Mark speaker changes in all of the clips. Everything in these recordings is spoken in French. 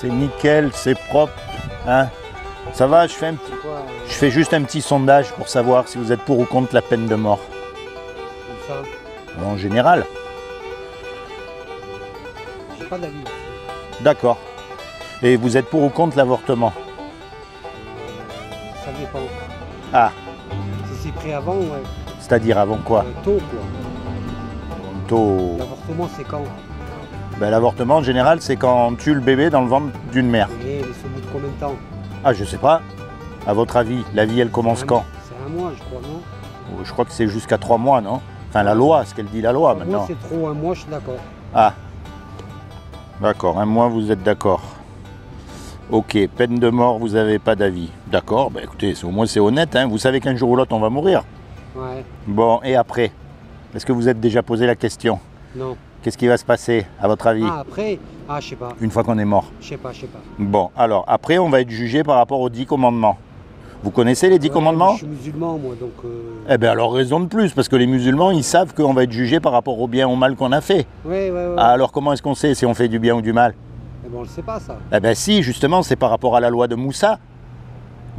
Speaker 1: C'est nickel, c'est propre. Hein? Ça va, je fais juste un petit sondage pour savoir si vous êtes pour ou contre la peine de mort.
Speaker 2: Comme ça.
Speaker 1: En général.
Speaker 2: J'ai pas d'avis.
Speaker 1: D'accord. Et vous êtes pour ou contre l'avortement?
Speaker 2: Ça dépend.
Speaker 1: Ah,
Speaker 2: Si c'est pris avant, ouais.
Speaker 1: c'est-à-dire avant quoi?
Speaker 2: Tôt, quoi.
Speaker 1: Tôt.
Speaker 2: L'avortement, c'est quand?
Speaker 1: Ben, l'avortement en général, c'est quand on tue le bébé dans le ventre d'une mère.
Speaker 2: Et c'est au bout de combien de temps?
Speaker 1: Ah, je sais pas. À votre avis, la vie, elle commence quand?
Speaker 2: C'est un mois, je crois, non?
Speaker 1: Je crois que c'est jusqu'à 3 mois, non? Enfin, la loi, ce qu'elle dit la loi maintenant.
Speaker 2: Moi, c'est trop, un mois, je suis d'accord.
Speaker 1: Ah, d'accord, un mois, vous êtes d'accord. Ok, peine de mort, vous n'avez pas d'avis. D'accord, ben écoutez, au moins c'est honnête, hein. Vous savez qu'un jour ou l'autre, on va mourir.
Speaker 2: Ouais.
Speaker 1: Bon, et après? Est-ce que vous êtes déjà posé la question?
Speaker 2: Non.
Speaker 1: Qu'est-ce qui va se passer, à votre avis?
Speaker 2: Ah, après? Ah, je sais pas.
Speaker 1: Une fois qu'on est mort?
Speaker 2: Je sais pas, je sais pas.
Speaker 1: Bon, alors, après, on va être jugé par rapport aux 10 commandements. Vous connaissez les 10 commandements?
Speaker 2: Je suis musulman, moi, donc...
Speaker 1: Eh bien, alors, raison de plus, parce que les musulmans, ils savent qu'on va être jugé par rapport au bien ou au mal qu'on a fait.
Speaker 2: Ouais.
Speaker 1: Alors, comment est-ce qu'on sait si on fait du bien ou du mal?
Speaker 2: Mais bon, on le sait pas, ça.
Speaker 1: Eh bien, si, justement, c'est par rapport à la loi de Moussa.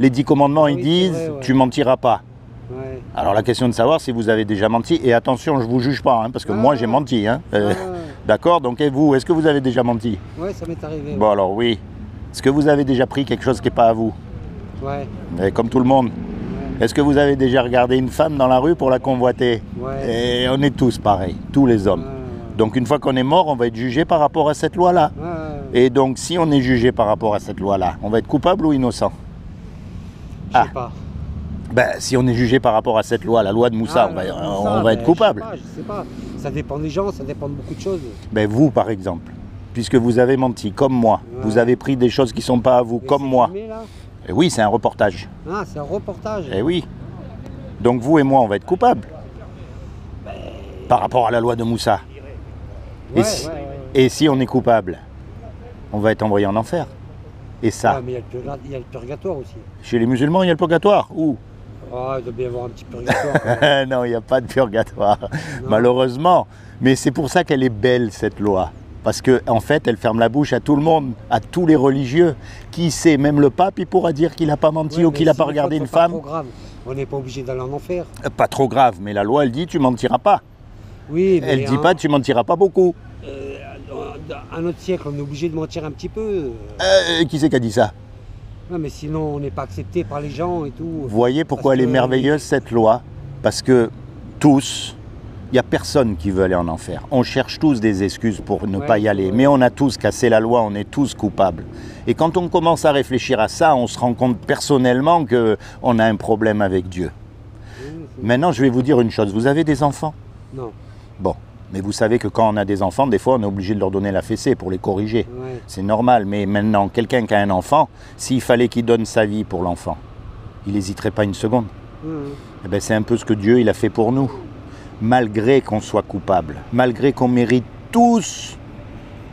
Speaker 1: Les 10 commandements,
Speaker 2: Ah
Speaker 1: ils
Speaker 2: oui,
Speaker 1: disent,
Speaker 2: c'est vrai, ouais.
Speaker 1: tu mentiras pas.
Speaker 2: Ouais.
Speaker 1: Alors, la question de savoir si vous avez déjà menti, et attention, je vous juge pas, hein, parce que moi, j'ai menti. Hein. D'accord, donc, et vous, est-ce que vous avez déjà menti?
Speaker 2: Ouais, ça m'est arrivé.
Speaker 1: Bon, alors, oui. Est-ce que vous avez déjà pris quelque chose qui n'est pas à vous?
Speaker 2: Ouais.
Speaker 1: Et comme tout le monde. Est-ce que vous avez déjà regardé une femme dans la rue pour la convoiter?
Speaker 2: Ouais.
Speaker 1: Et on est tous pareils, tous les hommes. Donc une fois qu'on est mort, on va être jugé par rapport à cette loi-là. Et donc si on est jugé par rapport à cette loi-là, on va être coupable ou innocent?
Speaker 2: Je sais pas.
Speaker 1: Ben, si on est jugé par rapport à cette loi, la loi de Moussa, on va être coupable.
Speaker 2: Je sais pas. Ça dépend des gens, ça dépend de beaucoup de choses.
Speaker 1: Ben, vous, par exemple, puisque vous avez menti, comme moi, vous avez pris des choses qui ne sont pas à vous, comme moi.
Speaker 2: Filmé, là?
Speaker 1: Et oui, c'est un reportage.
Speaker 2: Ah, c'est un reportage.
Speaker 1: Eh oui. Donc vous et moi, on va être coupables. Par rapport à la loi de Moussa. Et si on est coupable, on va être envoyé en enfer. Et ça.
Speaker 2: Ouais, mais il y a le purgatoire aussi.
Speaker 1: Chez les musulmans, il y a le purgatoire. Où?
Speaker 2: Oh, il doit bien y avoir un petit purgatoire.
Speaker 1: Non, il n'y a pas de purgatoire, malheureusement. Mais c'est pour ça qu'elle est belle, cette loi. Parce qu'en fait, elle ferme la bouche à tout le monde, à tous les religieux. Qui sait, même le pape, il pourra dire qu'il n'a pas menti ou qu'il n'a pas regardé une femme.
Speaker 2: Pas trop grave. On n'est pas obligé d'aller en enfer.
Speaker 1: Pas trop grave, mais la loi, elle dit tu mentiras pas.
Speaker 2: Oui, mais
Speaker 1: elle dit pas tu mentiras pas beaucoup.
Speaker 2: À notre siècle, on est obligé de mentir un petit peu.
Speaker 1: Qui c'est qui a dit ça?
Speaker 2: Non, mais sinon, on n'est pas accepté par les gens et tout.
Speaker 1: Vous voyez pourquoi elle est merveilleuse, cette loi? Parce que tous, il n'y a personne qui veut aller en enfer. On cherche tous des excuses pour ne pas y aller. Mais on a tous cassé la loi, on est tous coupables. Et quand on commence à réfléchir à ça, on se rend compte personnellement qu'on a un problème avec Dieu. Maintenant, je vais vous dire une chose. Vous avez des enfants?
Speaker 2: Non.
Speaker 1: Bon. Mais vous savez que quand on a des enfants, des fois, on est obligé de leur donner la fessée pour les corriger.
Speaker 2: Ouais.
Speaker 1: C'est normal. Mais maintenant, quelqu'un qui a un enfant, s'il fallait qu'il donne sa vie pour l'enfant, il n'hésiterait pas une seconde. Eh ben, c'est un peu ce que Dieu il a fait pour nous. Malgré qu'on soit coupable, malgré qu'on mérite tous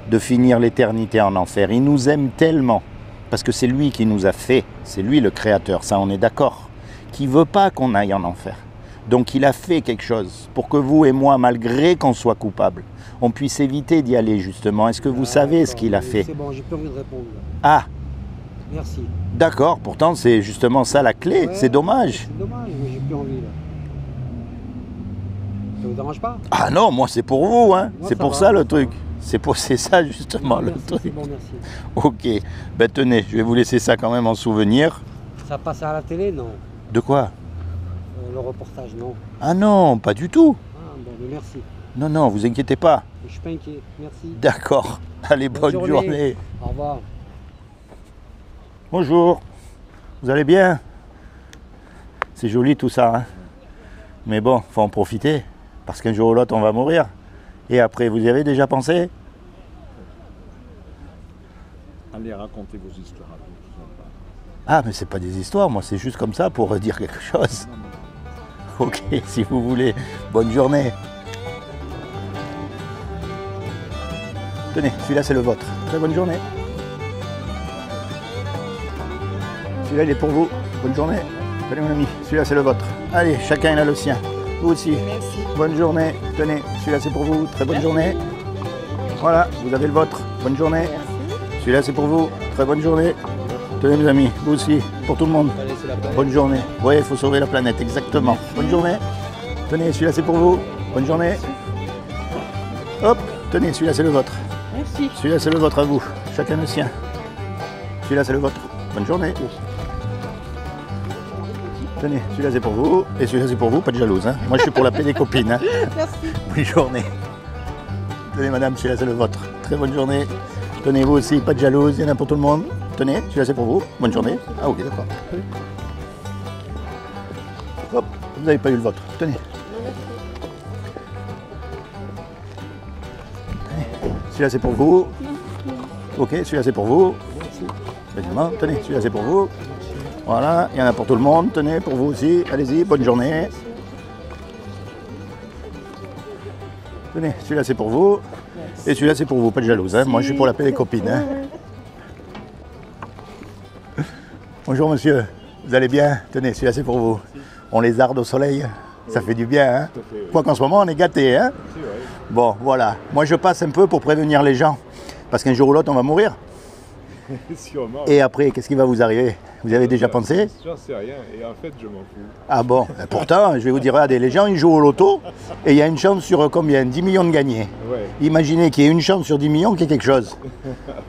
Speaker 1: de finir l'éternité en enfer, il nous aime tellement, parce que c'est lui qui nous a fait, c'est lui le créateur, ça on est d'accord, qui ne veut pas qu'on aille en enfer. Donc il a fait quelque chose pour que vous et moi, malgré qu'on soit coupable, on puisse éviter d'y aller justement. Est-ce que vous savez ce qu'il a fait?
Speaker 2: C'est bon, j'ai plus envie de répondre.
Speaker 1: Ah,
Speaker 2: merci.
Speaker 1: D'accord, pourtant c'est justement ça la clé, c'est dommage.
Speaker 2: C'est dommage, mais j'ai plus envie là. Ça vous dérange pas?
Speaker 1: Ah non, moi c'est pour vous, hein. C'est pour ça le truc.
Speaker 2: Va.
Speaker 1: C'est ça justement le truc.
Speaker 2: C'est bon, merci.
Speaker 1: Ok, ben tenez, je vais vous laisser ça quand même en souvenir.
Speaker 2: Ça passe à la télé, non?
Speaker 1: De quoi?
Speaker 2: Le reportage, non?
Speaker 1: Ah non, pas du tout.
Speaker 2: Ah bon, mais merci.
Speaker 1: Non, non, vous inquiétez pas.
Speaker 2: Je suis pas inquiet, merci.
Speaker 1: D'accord. Allez, bonne journée.
Speaker 2: Au revoir.
Speaker 1: Bonjour. Vous allez bien? C'est joli tout ça, hein? Mais bon, faut en profiter. Parce qu'un jour ou l'autre, on va mourir. Et après, vous y avez déjà pensé?
Speaker 3: Allez, racontez vos histoires à vous.
Speaker 1: Ah, mais c'est pas des histoires, moi, c'est juste comme ça pour dire quelque chose. Ok, si vous voulez. Bonne journée. Tenez, celui-là, c'est le vôtre. Très bonne journée. Celui-là, il est pour vous. Bonne journée. Tenez, mon ami, celui-là, c'est le vôtre. Allez, chacun il a le sien. Vous aussi.
Speaker 4: Merci.
Speaker 1: Bonne journée. Tenez, celui-là, c'est pour vous. Très bonne journée. Voilà, vous avez le vôtre. Bonne journée.
Speaker 4: Merci.
Speaker 1: Celui-là, c'est pour vous. Très bonne journée. Tenez mes amis, vous aussi, pour tout le monde. Bonne journée. Oui, il faut sauver la planète, exactement. Bonne journée. Tenez, celui-là c'est pour vous. Bonne journée. Hop, tenez, celui-là c'est le vôtre.
Speaker 4: Merci.
Speaker 1: Celui-là c'est le vôtre à vous. Chacun le sien. Celui-là c'est le vôtre. Bonne journée. Tenez, celui-là c'est pour vous. Et celui-là c'est pour vous, pas de jalouse. Hein. Moi je suis pour la paix des copines. Hein.
Speaker 4: Merci.
Speaker 1: Bonne journée. Tenez madame, celui-là c'est le vôtre. Très bonne journée. Tenez vous aussi, pas de jalouse, il y en a pour tout le monde. Tenez, celui-là c'est pour vous. Bonne journée. Ah ok, d'accord. Hop, vous n'avez pas eu le vôtre. Tenez. Celui-là c'est pour vous. Ok, celui-là c'est pour vous. Évidemment, tenez, celui-là c'est pour vous. Voilà, il y en a pour tout le monde. Tenez, pour vous aussi. Allez-y, bonne journée. Tenez, celui-là c'est pour vous. Et celui-là c'est pour vous, pas de jalouse. Hein. Moi je suis pour la paix des copines. Hein. Bonjour monsieur, vous allez bien? Tenez, celui-là c'est pour vous. On les arde au soleil, ça fait du bien. Hein. Quoi qu'en ce moment on est gâtés. Hein. Bon, voilà. Moi je passe un peu pour prévenir les gens. Parce qu'un jour ou l'autre on va mourir.
Speaker 3: Sûrement.
Speaker 1: Et après, qu'est-ce qui va vous arriver? Vous avez déjà pensé?
Speaker 3: J'en sais rien, et en fait, je m'en fous.
Speaker 1: Ah bon? Pourtant, je vais vous dire, regardez, les gens, ils jouent au loto, et il y a une chance sur combien? 10 millions de gagnés.
Speaker 3: Ouais.
Speaker 1: Imaginez qu'il y ait une chance sur 10 millions qu'il y ait quelque chose.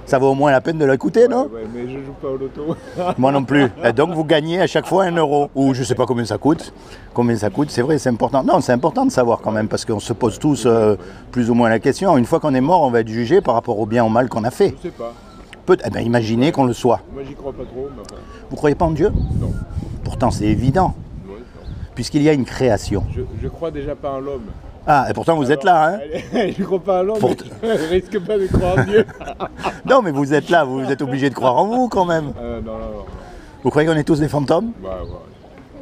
Speaker 1: Ça vaut au moins la peine de l'écouter, non?
Speaker 3: Ouais, mais je joue pas au loto.
Speaker 1: Moi non plus. Et donc, vous gagnez à chaque fois 1 euro. Ou je ne sais pas combien ça coûte. Combien ça coûte, c'est vrai, c'est important. Non, c'est important de savoir quand même, parce qu'on se pose tous plus ou moins la question. Une fois qu'on est mort, on va être jugé par rapport au bien ou au mal qu'on a fait.
Speaker 3: Je sais pas.
Speaker 1: Eh bien, imaginez qu'on le soit.
Speaker 3: Moi, j'y crois pas trop, mais enfin,
Speaker 1: Vous croyez pas en Dieu?
Speaker 3: non.
Speaker 1: Pourtant, c'est évident,
Speaker 3: Ouais, non.
Speaker 1: puisqu'il y a une création.
Speaker 3: Je crois déjà pas en l'homme.
Speaker 1: Ah, et pourtant vous êtes là, hein?
Speaker 3: Je crois pas en l'homme,
Speaker 1: Pour-
Speaker 3: mais je risque pas de croire en Dieu.
Speaker 1: Non, mais vous êtes là, vous êtes obligé de croire en vous quand même.
Speaker 3: Non.
Speaker 1: Vous croyez qu'on est tous des fantômes?
Speaker 3: Bah, ouais.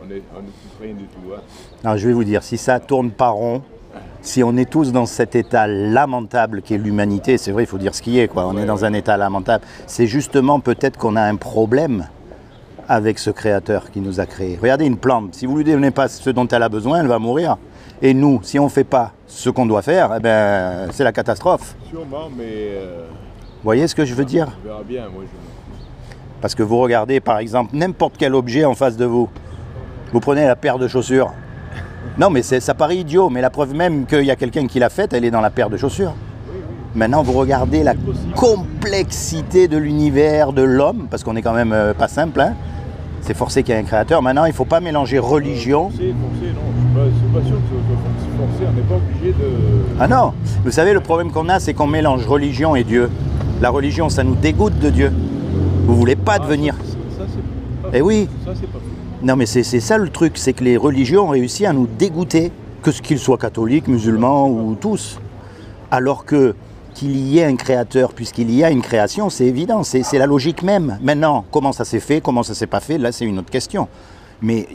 Speaker 3: On est tous rien du tout. Hein.
Speaker 1: Non, je vais vous dire, si ça tourne pas rond, si on est tous dans cet état lamentable qu'est l'humanité, c'est vrai, il faut dire ce qui est, quoi. On est dans un état lamentable. C'est justement peut-être qu'on a un problème avec ce créateur qui nous a créés. Regardez une plante, si vous lui donnez pas ce dont elle a besoin, elle va mourir. Et nous, si on ne fait pas ce qu'on doit faire, eh ben, c'est la catastrophe.
Speaker 3: Sûrement, mais
Speaker 1: Vous voyez ce que je veux dire?
Speaker 3: on verra bien. Moi,
Speaker 1: Parce que vous regardez par exemple n'importe quel objet en face de vous. Vous prenez la paire de chaussures. Non mais ça paraît idiot, mais la preuve même qu'il y a quelqu'un qui l'a faite, elle est dans la paire de chaussures. Maintenant vous regardez la complexité de l'univers, de l'homme, parce qu'on n'est quand même pas simple. Hein. C'est forcé qu'il y ait un créateur. Maintenant il ne faut pas mélanger religion.
Speaker 3: Forcé, non. Je suis pas sûr que ce soit forcé. On n'est pas obligé de...
Speaker 1: Ah non, vous savez le problème qu'on a, c'est qu'on mélange religion et Dieu. La religion, ça nous dégoûte de Dieu. Vous voulez pas devenir...
Speaker 3: Ça, c'est pas...
Speaker 1: Eh oui.
Speaker 3: Ça, c'est pas fou.
Speaker 1: Non mais c'est ça le truc, c'est que les religions ont réussi à nous dégoûter, que ce qu'ils soient catholiques, musulmans ou tous. Alors que qu'il y ait un créateur, puisqu'il y a une création, c'est évident, c'est la logique même. Maintenant, comment ça s'est fait, comment ça s'est pas fait, là c'est une autre question. Mais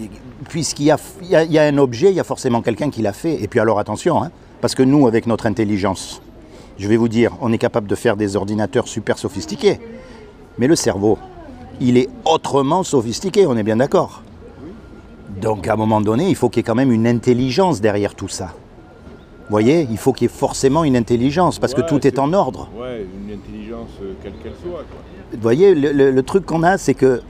Speaker 1: puisqu'il y a un objet, il y a forcément quelqu'un qui l'a fait. Et puis alors attention, hein, parce que nous, avec notre intelligence, je vais vous dire, on est capable de faire des ordinateurs super sophistiqués. Mais le cerveau, il est autrement sophistiqué, on est bien d'accord. Donc à un moment donné, il faut qu'il y ait quand même une intelligence derrière tout ça. Vous voyez, il faut qu'il y ait forcément une intelligence, parce que tout est en ordre.
Speaker 3: Ouais, une intelligence quelle qu'elle soit, quoi.
Speaker 1: Vous voyez, le truc qu'on a, c'est que...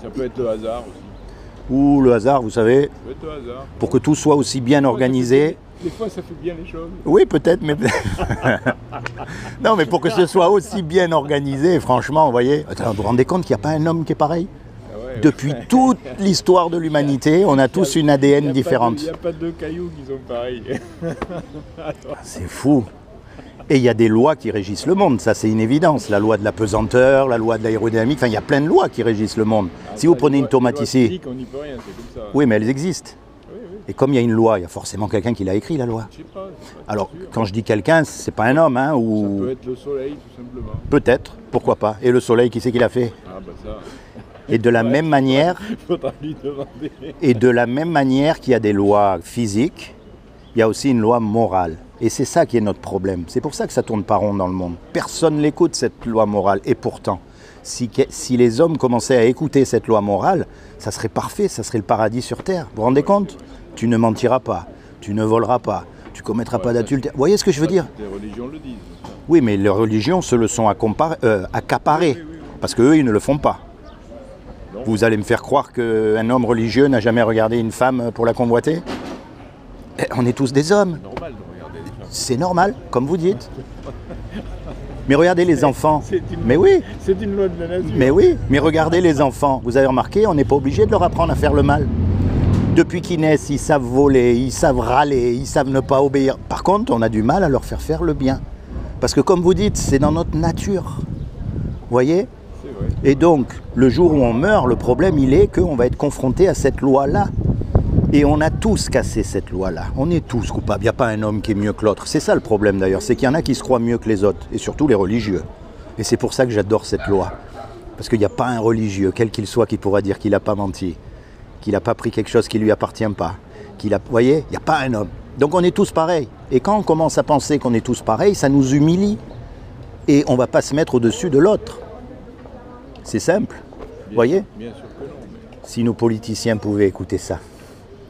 Speaker 3: Ça peut être le hasard aussi.
Speaker 1: Ou le hasard, vous savez,
Speaker 3: Ça peut être le hasard.
Speaker 1: pour que tout soit aussi bien organisé.
Speaker 3: Des fois, ça fait bien les choses.
Speaker 1: Oui, peut-être, mais... non, mais pour que ce soit aussi bien organisé, franchement, vous voyez... Attends, vous vous rendez compte qu'il n'y a pas un homme qui est pareil? Depuis toute l'histoire de l'humanité, on a tous une ADN différente.
Speaker 3: Il n'y a pas deux cailloux qui sont pareils.
Speaker 1: C'est fou. Et il y a des lois qui régissent le monde, ça c'est une évidence. La loi de la pesanteur, la loi de l'aérodynamique, enfin il y a plein de lois qui régissent le monde. Si vous prenez une tomate ici...
Speaker 3: On n'y peut rien, c'est comme ça.
Speaker 1: Oui, mais elles existent. Et comme il y a une loi, il y a forcément quelqu'un qui l'a écrit, la loi.
Speaker 3: Je sais pas,
Speaker 1: Alors, quand je dis quelqu'un, c'est pas un homme, hein,
Speaker 3: ça
Speaker 1: ou...
Speaker 3: peut être le soleil, tout simplement.
Speaker 1: Peut-être, pourquoi pas. Et le soleil, qui c'est qui l'a fait?
Speaker 3: Ah bah ça...
Speaker 1: Et de la même manière...
Speaker 3: Faudra lui demander.
Speaker 1: Et de la même manière qu'il y a des lois physiques, il y a aussi une loi morale. Et c'est ça qui est notre problème. C'est pour ça que ça tourne pas rond dans le monde. Personne n'écoute cette loi morale. Et pourtant, si les hommes commençaient à écouter cette loi morale, ça serait parfait, ça serait le paradis sur Terre. Vous vous rendez compte? Tu ne mentiras pas, tu ne voleras pas, tu commettras pas d'adultère. Vous voyez ce que je veux dire?
Speaker 3: Les religions le disent. Ça.
Speaker 1: Oui, mais les religions se le sont accaparées. Parce qu'eux, ils ne le font pas.
Speaker 3: Non.
Speaker 1: Vous allez me faire croire qu'un homme religieux n'a jamais regardé une femme pour la convoiter? On est tous des hommes.
Speaker 3: C'est normal de regarder les femmes.
Speaker 1: C'est normal, comme vous dites. Mais regardez les enfants. Mais oui,
Speaker 3: C'est une loi de la nature.
Speaker 1: mais oui. Mais regardez les enfants. Vous avez remarqué, on n'est pas obligé de leur apprendre à faire le mal. Depuis qu'ils naissent, ils savent voler, ils savent râler, ils savent ne pas obéir. Par contre, on a du mal à leur faire le bien. Parce que comme vous dites, c'est dans notre nature. Vous voyez?
Speaker 3: C'est vrai.
Speaker 1: Et donc, le jour où on meurt, le problème, il est qu'on va être confronté à cette loi-là. Et on a tous cassé cette loi-là. On est tous coupables. Il n'y a pas un homme qui est mieux que l'autre. C'est ça le problème d'ailleurs, c'est qu'il y en a qui se croient mieux que les autres, et surtout les religieux. Et c'est pour ça que j'adore cette loi. Parce qu'il n'y a pas un religieux, quel qu'il soit, qui pourra dire qu'il n'a pas menti, qu'il n'a pas pris quelque chose qui ne lui appartient pas. Vous voyez, il n'y a pas un homme. Donc on est tous pareils. Et quand on commence à penser qu'on est tous pareils, ça nous humilie. Et on ne va pas se mettre au-dessus de l'autre. C'est simple. Vous voyez?
Speaker 3: Bien sûr que non. Mais...
Speaker 1: Si nos politiciens pouvaient écouter ça.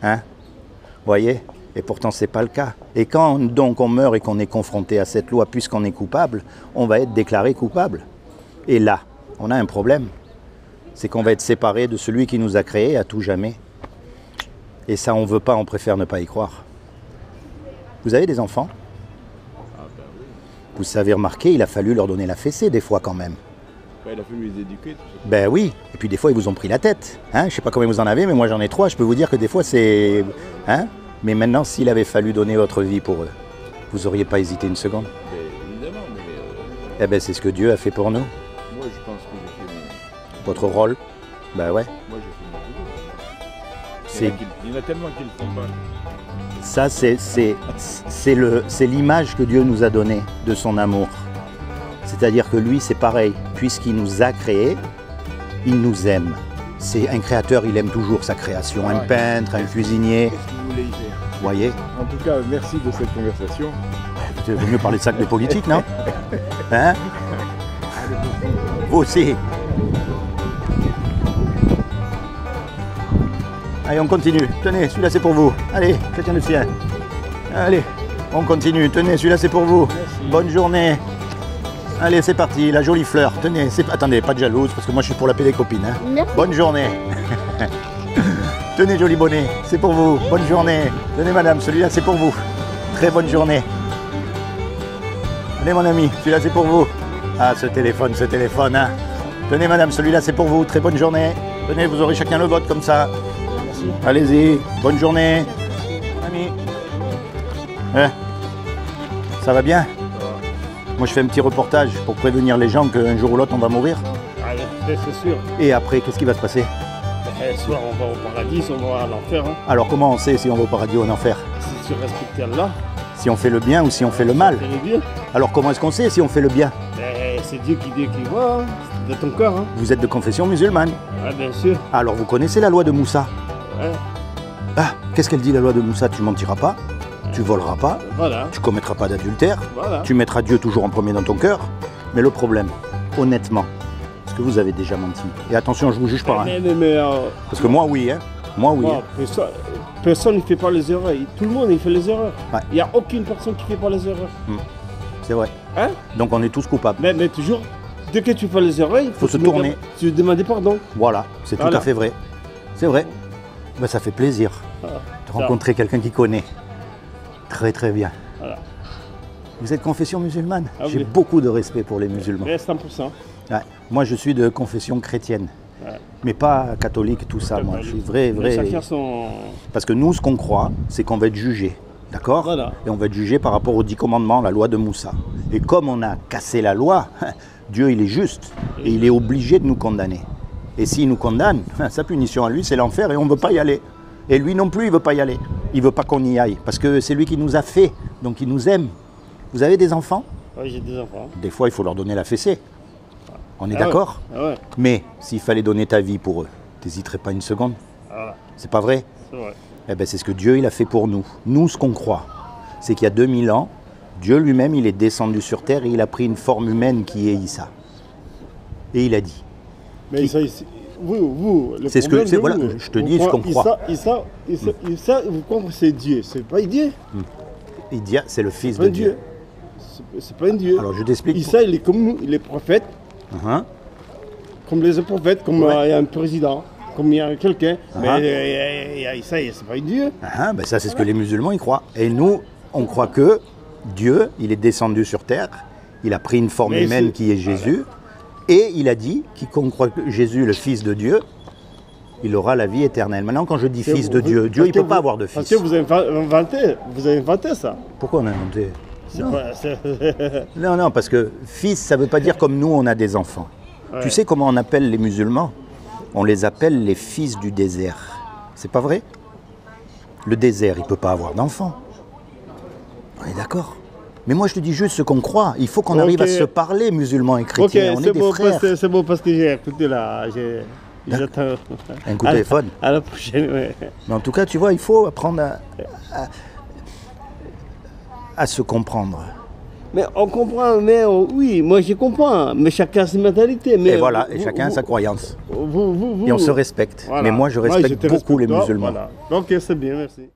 Speaker 1: Hein? Vous voyez? Et pourtant, ce n'est pas le cas. Et quand donc on meurt et qu'on est confronté à cette loi, puisqu'on est coupable, on va être déclaré coupable. Et là, on a un problème. C'est qu'on va être séparé de celui qui nous a créés à tout jamais. Et ça, on ne veut pas, on préfère ne pas y croire. Vous avez des enfants?
Speaker 3: Ah ben oui.
Speaker 1: Vous savez remarquer, il a fallu leur donner la fessée des fois quand même.
Speaker 3: Ben, il a fallu les éduquer, tout ça.
Speaker 1: Ben oui, et puis des fois ils vous ont pris la tête. Hein, je ne sais pas combien vous en avez, mais moi j'en ai 3. Je peux vous dire que des fois c'est... Hein, mais maintenant, s'il avait fallu donner votre vie pour eux, vous n'auriez pas hésité une seconde?
Speaker 3: Ben, évidemment, mais
Speaker 1: Eh ben c'est ce que Dieu a fait pour nous.
Speaker 3: moi je pense que j'ai fait mon...
Speaker 1: Votre rôle, ben ouais.
Speaker 3: Moi j'ai fait mon boulot.
Speaker 1: C'est...
Speaker 3: Il y en a tellement qui le font pas.
Speaker 1: Ça, c'est l'image que Dieu nous a donnée de son amour. C'est-à-dire que lui, c'est pareil. Puisqu'il nous a créés, il nous aime. C'est un créateur, il aime toujours sa création. Un peintre, un cuisinier.
Speaker 3: Qu'est-ce que vous voulez y faire?
Speaker 1: Vous voyez?
Speaker 3: En tout cas, merci de cette conversation.
Speaker 1: Il vaut mieux parler de ça que de politique, non? Hein? Vous aussi. Allez, on continue. Tenez, celui-là c'est pour vous. Allez, je tiens le sien. Allez, on continue. Tenez, celui-là c'est pour vous.
Speaker 3: Merci.
Speaker 1: Bonne journée. Allez, c'est parti. La jolie fleur. Tenez, attendez, pas de jalouse, parce que moi je suis pour la paix des copines. Hein.
Speaker 4: Merci.
Speaker 1: Bonne journée. Tenez, joli bonnet. C'est pour vous. Bonne journée. Tenez, madame, celui-là c'est pour vous. Très bonne journée. Tenez, mon ami, celui-là c'est pour vous. Ah, ce téléphone, hein. Tenez, madame, celui-là c'est pour vous. Très bonne journée. Tenez, vous aurez chacun le vote comme ça. Allez-y, bonne journée. Ami. Ça va bien? Moi je fais un petit reportage pour prévenir les gens qu'un jour ou l'autre on va mourir.
Speaker 2: Allez, c'est sûr.
Speaker 1: Et après, qu'est-ce qui va se passer?
Speaker 2: Soit on va au paradis, soit on va à l'enfer. Hein.
Speaker 1: Alors comment on sait si on va au paradis ou en enfer?
Speaker 2: Si tu respectes Allah,
Speaker 1: Si on fait le bien ou si on fait le mal?
Speaker 2: c'est le bien.
Speaker 1: Alors comment est-ce qu'on sait si on fait le bien?
Speaker 2: C'est Dieu qui voit, hein. C'est de ton cœur. Hein.
Speaker 1: Vous êtes de confession musulmane.
Speaker 2: Ah, bien sûr.
Speaker 1: Alors vous connaissez la loi de Moussa?
Speaker 2: Ouais.
Speaker 1: Ah, qu'est-ce qu'elle dit la loi de Moussa? Tu mentiras pas, tu voleras pas,
Speaker 2: Voilà.
Speaker 1: tu commettras pas d'adultère,
Speaker 2: Voilà.
Speaker 1: tu mettras Dieu toujours en premier dans ton cœur. Mais le problème, honnêtement, est-ce que vous avez déjà menti? Et attention, je vous juge pas, hein.
Speaker 2: Mais
Speaker 1: Parce que moi oui, hein. Moi oui.
Speaker 2: bon, personne ne fait pas les erreurs. Tout le monde il fait les erreurs.
Speaker 1: Ouais.
Speaker 2: Il n'y a aucune personne qui ne fait pas les erreurs.
Speaker 1: C'est vrai.
Speaker 2: Hein?
Speaker 1: Donc on est tous coupables.
Speaker 2: Mais toujours, dès que tu fais les erreurs, il
Speaker 1: Faut se
Speaker 2: te
Speaker 1: tourner.
Speaker 2: Tu demander pardon.
Speaker 1: Voilà, c'est tout
Speaker 2: Voilà.
Speaker 1: à fait vrai. C'est vrai. Ben, ça fait plaisir
Speaker 2: Voilà.
Speaker 1: de rencontrer quelqu'un qui connaît. Très très bien.
Speaker 2: Voilà.
Speaker 1: Vous êtes confession musulmane?
Speaker 2: Ah
Speaker 1: J'ai
Speaker 2: oui.
Speaker 1: beaucoup de respect pour les musulmans.
Speaker 2: Mais 100%.
Speaker 1: Ouais. Moi je suis de confession chrétienne.
Speaker 2: Ouais.
Speaker 1: Mais pas catholique, tout ça. Moi je suis vrai.
Speaker 2: Mais chacun son.
Speaker 1: Parce que nous, ce qu'on croit, c'est qu'on va être jugé. D'accord?
Speaker 2: Voilà.
Speaker 1: Et on va être jugé par rapport aux 10 commandements, la loi de Moussa. Et comme on a cassé la loi, Dieu il est juste. Et il est obligé de nous condamner. Et s'il nous condamne, sa punition à lui, c'est l'enfer et on ne veut pas y aller. Et lui non plus, il ne veut pas y aller. Il ne veut pas qu'on y aille. Parce que c'est lui qui nous a fait. Donc il nous aime. Vous avez des enfants?
Speaker 2: Oui, j'ai des enfants.
Speaker 1: Des fois, il faut leur donner la fessée. On est
Speaker 2: Ah
Speaker 1: d'accord?
Speaker 2: Ouais. Ah ouais.
Speaker 1: Mais s'il fallait donner ta vie pour eux, t'hésiterais pas une seconde?
Speaker 2: Ah,
Speaker 1: C'est pas vrai?
Speaker 2: c'est vrai.
Speaker 1: Eh bien, c'est ce que Dieu il a fait pour nous. Nous, ce qu'on croit, c'est qu'il y a 2000 ans, Dieu lui-même, il est descendu sur terre et il a pris une forme humaine qui est Issa. Et il a dit.
Speaker 2: Mais ça, vous, le
Speaker 1: C'est ce que-
Speaker 2: problème
Speaker 1: c'est-
Speaker 2: de
Speaker 1: voilà,
Speaker 2: vous,
Speaker 1: je te
Speaker 2: vous
Speaker 1: dis ce qu'on croit.
Speaker 2: Issa, vous croyez que c'est Dieu. C'est pas Dieu.
Speaker 1: Il dit, c'est le fils
Speaker 2: C'est pas
Speaker 1: de
Speaker 2: un
Speaker 1: Dieu.
Speaker 2: Dieu. C'est pas un Dieu.
Speaker 1: Alors, je t'explique.
Speaker 2: Issa, il est comme nous, il est prophète.
Speaker 1: Hein?
Speaker 4: comme les prophètes, comme il y a un président, comme il y a quelqu'un. Mais ça, c'est pas Dieu.
Speaker 1: Ben ça, c'est ce que les musulmans y croient. Et nous, on croit que Dieu, il est descendu sur terre, il a pris une forme humaine qui est Jésus, et il a dit, quiconque croit que Jésus, le Fils de Dieu, il aura la vie éternelle. Maintenant, quand je dis Fils de Dieu, Dieu, il ne peut pas avoir de fils.
Speaker 4: Parce que vous avez inventé ça.
Speaker 1: Pourquoi on a inventé? Non, non, parce que fils, ça ne veut pas dire comme nous, on a des enfants. Ouais. Tu sais comment on appelle les musulmans? On les appelle les fils du désert. C'est pas vrai? Le désert, il ne peut pas avoir d'enfants. On est d'accord? Mais moi, je te dis juste ce qu'on croit. Il faut qu'on arrive à se parler, musulmans et chrétiens. On est des frères.
Speaker 4: C'est bon parce que j'ai écouté là. J'attends.
Speaker 1: Un coup de téléphone.
Speaker 4: À la prochaine, oui.
Speaker 1: Mais en tout cas, tu vois, il faut apprendre à se comprendre.
Speaker 4: Mais on comprend, mais oui, moi je comprends, mais chacun a ses mentalités. Mais
Speaker 1: et voilà, et chacun a sa croyance. Et on se respecte. Voilà. Mais moi, je respecte beaucoup les musulmans.
Speaker 4: Voilà. Ok, c'est bien, merci.